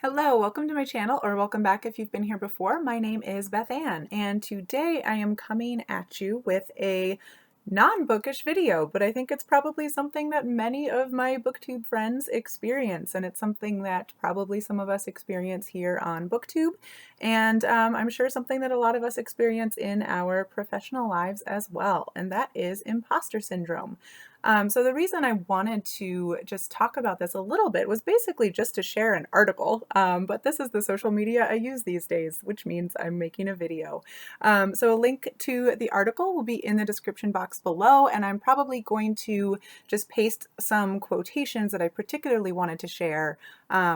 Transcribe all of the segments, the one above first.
Hello, welcome to my channel, or welcome back if you've been here before. My name is Bethanne, and today I am coming at you with a non-bookish video, but I think it's probably something that many of my booktube friends experience, and it's something that probably some of us experience here on booktube, and I'm sure something that a lot of us experience in our professional lives as well, and that is imposter syndrome. So the reason I wanted to just talk about this a little bit was basically just to share an article, but this is the social media I use these days, which means I'm making a video. So a link to the article will be in the description box below, and I'm probably going to just paste some quotations that I particularly wanted to share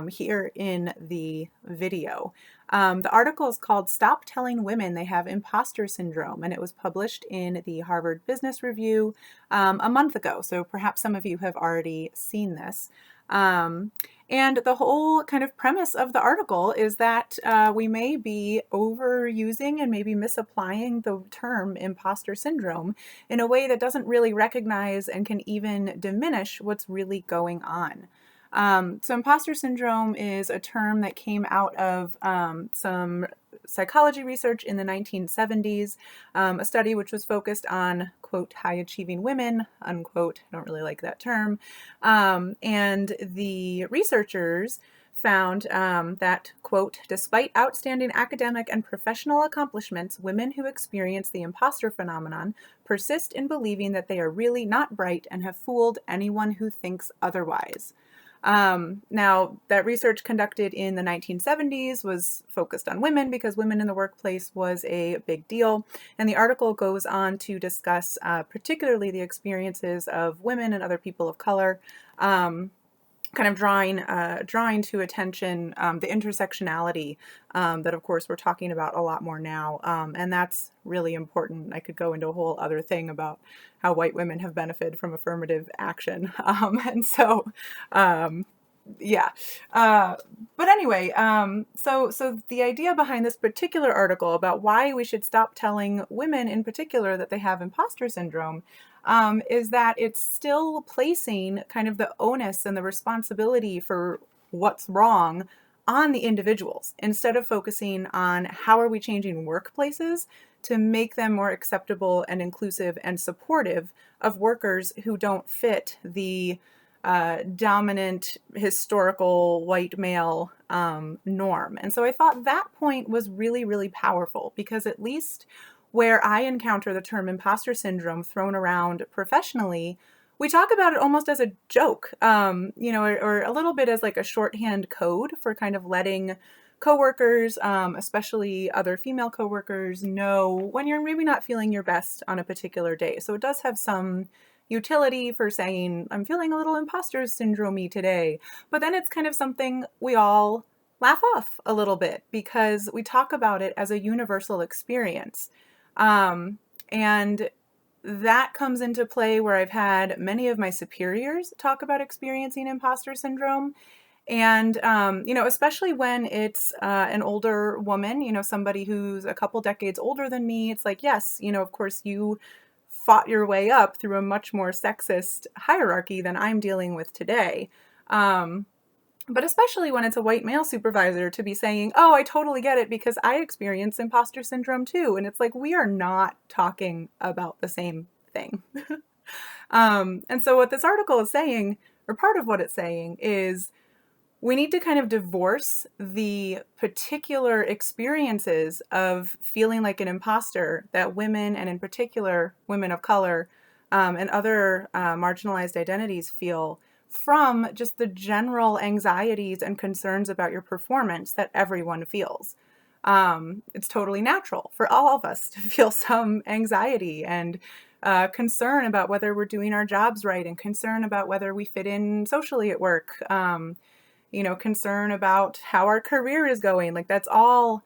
here in the video. The article is called "Stop Telling Women They Have Imposter Syndrome," and it was published in the Harvard Business Review a month ago, so perhaps some of you have already seen this. And the whole kind of premise of the article is that we may be overusing and maybe misapplying the term imposter syndrome in a way that doesn't really recognize and can even diminish what's really going on. So imposter syndrome is a term that came out of some psychology research in the 1970s, a study which was focused on, quote, high achieving women, unquote. I don't really like that term. And the researchers found that, quote, despite outstanding academic and professional accomplishments, women who experience the imposter phenomenon persist in believing that they are really not bright and have fooled anyone who thinks otherwise. Now, that research conducted in the 1970s was focused on women because women in the workplace was a big deal. And the article goes on to discuss particularly the experiences of women and other people of color, kind of drawing to attention the intersectionality that, of course, we're talking about a lot more now, and that's really important. I could go into a whole other thing about how white women have benefited from affirmative action, and so yeah. But anyway, so the idea behind this particular article about why we should stop telling women in particular that they have imposter syndrome is that it's still placing kind of the onus and the responsibility for what's wrong on the individuals instead of focusing on how are we changing workplaces to make them more acceptable and inclusive and supportive of workers who don't fit the dominant historical white male norm. And so I thought that point was really, really powerful because at least where I encounter the term imposter syndrome thrown around professionally, we talk about it almost as a joke, or a little bit as like a shorthand code for kind of letting coworkers, especially other female coworkers, know when you're maybe not feeling your best on a particular day. So it does have some utility for saying, I'm feeling a little imposter syndrome-y today. But then it's kind of something we all laugh off a little bit because we talk about it as a universal experience. And that comes into play where I've had many of my superiors talk about experiencing imposter syndrome. And, especially when it's an older woman, somebody who's a couple decades older than me, it's like, yes, of course you fought your way up through a much more sexist hierarchy than I'm dealing with today. But especially when it's a white male supervisor to be saying, oh, I totally get it because I experience imposter syndrome too. And it's like, we are not talking about the same thing. And so what this article is saying, or part of what it's saying, is we need to kind of divorce the particular experiences of feeling like an imposter that women, and in particular women of color and other marginalized identities feel, from just the general anxieties and concerns about your performance that everyone feels. It's totally natural for all of us to feel some anxiety and concern about whether we're doing our jobs right, and concern about whether we fit in socially at work, concern about how our career is going. Like, that's all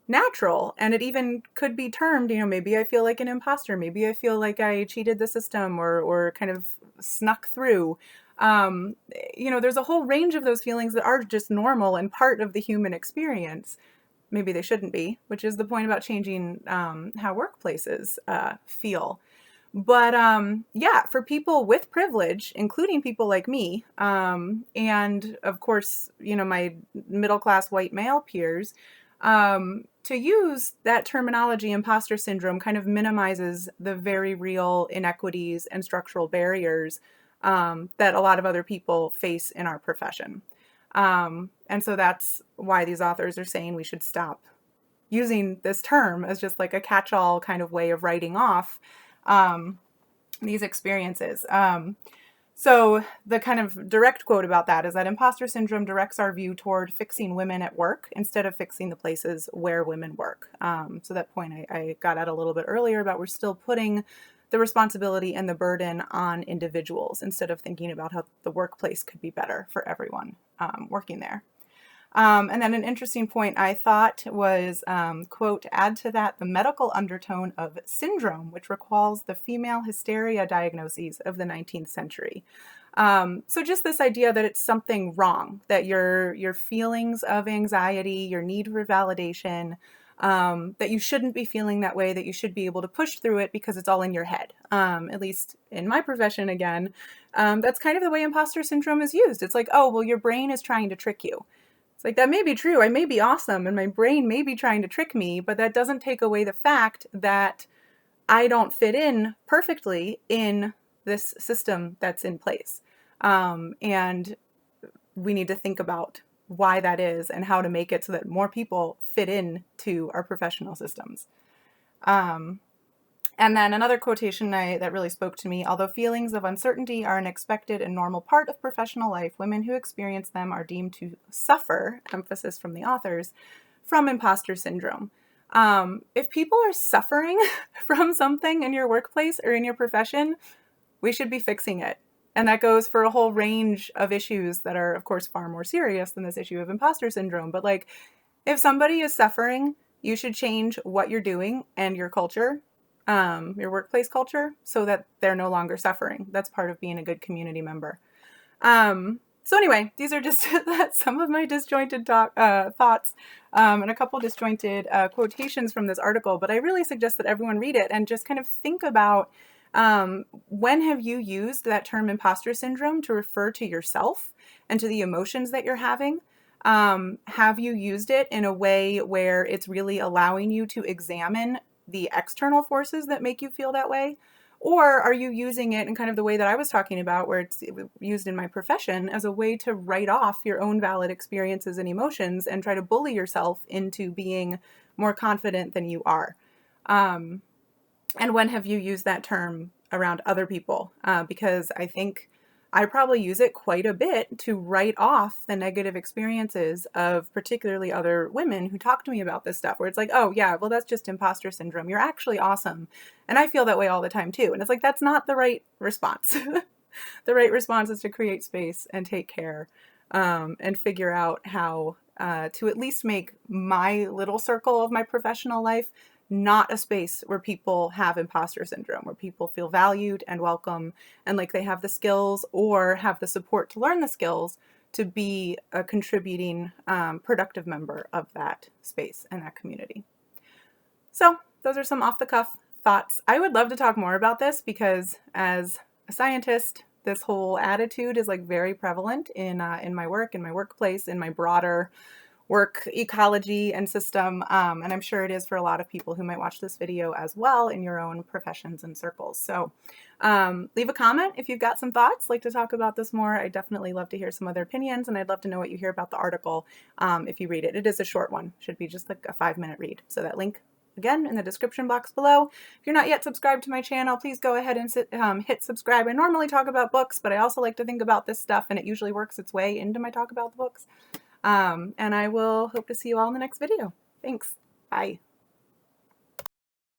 natural. And it even could be termed, maybe I feel like an imposter. Maybe I feel like I cheated the system or kind of snuck through. There's a whole range of those feelings that are just normal and part of the human experience. Maybe they shouldn't be, which is the point about changing how workplaces feel. But yeah, for people with privilege, including people like me, and of course, you know, my middle class white male peers, to use that terminology, imposter syndrome, kind of minimizes the very real inequities and structural barriers that a lot of other people face in our profession. And so that's why these authors are saying we should stop using this term as just like a catch-all kind of way of writing off um, these experiences. So the kind of direct quote about that is that imposter syndrome directs our view toward fixing women at work instead of fixing the places where women work. So that point I got at a little bit earlier about we're still putting the responsibility and the burden on individuals instead of thinking about how the workplace could be better for everyone working there. And then an interesting point I thought was, quote, add to that the medical undertone of syndrome, which recalls the female hysteria diagnoses of the 19th century. So just this idea that it's something wrong, that your feelings of anxiety, your need for validation, that you shouldn't be feeling that way, that you should be able to push through it because it's all in your head. At least in my profession, again, that's kind of the way imposter syndrome is used. It's like, oh, well, your brain is trying to trick you. It's like, that may be true. I may be awesome and my brain may be trying to trick me, but that doesn't take away the fact that I don't fit in perfectly in this system that's in place. And we need to think about why that is and how to make it so that more people fit in to our professional systems. And then another quotation that really spoke to me, although feelings of uncertainty are an expected and normal part of professional life, women who experience them are deemed to suffer, emphasis from the authors, from imposter syndrome. If people are suffering from something in your workplace or in your profession, we should be fixing it. And that goes for a whole range of issues that are, of course, far more serious than this issue of imposter syndrome. But like, if somebody is suffering, you should change what you're doing and your culture, your workplace culture, so that they're no longer suffering. That's part of being a good community member. So anyway, these are just some of my disjointed thoughts and a couple disjointed quotations from this article, but I really suggest that everyone read it and just kind of think about when have you used that term imposter syndrome to refer to yourself and to the emotions that you're having? Have you used it in a way where it's really allowing you to examine the external forces that make you feel that way? Or are you using it in kind of the way that I was talking about, where it's used in my profession as a way to write off your own valid experiences and emotions and try to bully yourself into being more confident than you are? And when have you used that term around other people? Because I think I probably use it quite a bit to write off the negative experiences of particularly other women who talk to me about this stuff, where it's like, oh yeah, well, that's just imposter syndrome. You're actually awesome. And I feel that way all the time too. And it's like, that's not the right response. The right response is to create space and take care and figure out how to at least make my little circle of my professional life not a space where people have imposter syndrome, where people feel valued and welcome and like they have the skills or have the support to learn the skills to be a contributing, productive member of that space and that community. So those are some off the cuff thoughts. I would love to talk more about this because as a scientist, this whole attitude is like very prevalent in my work, in my workplace, in my broader work ecology and system, and I'm sure it is for a lot of people who might watch this video as well in your own professions and circles. So leave a comment if you've got some thoughts, like to talk about this more. I'd definitely love to hear some other opinions, and I'd love to know what you hear about the article if you read it. It is a short one, should be just like a 5-minute read. So that link, again, in the description box below. If you're not yet subscribed to my channel, please go ahead and hit subscribe. I normally talk about books, but I also like to think about this stuff, and it usually works its way into my talk about the books. And I will hope to see you all in the next video. Thanks. Bye.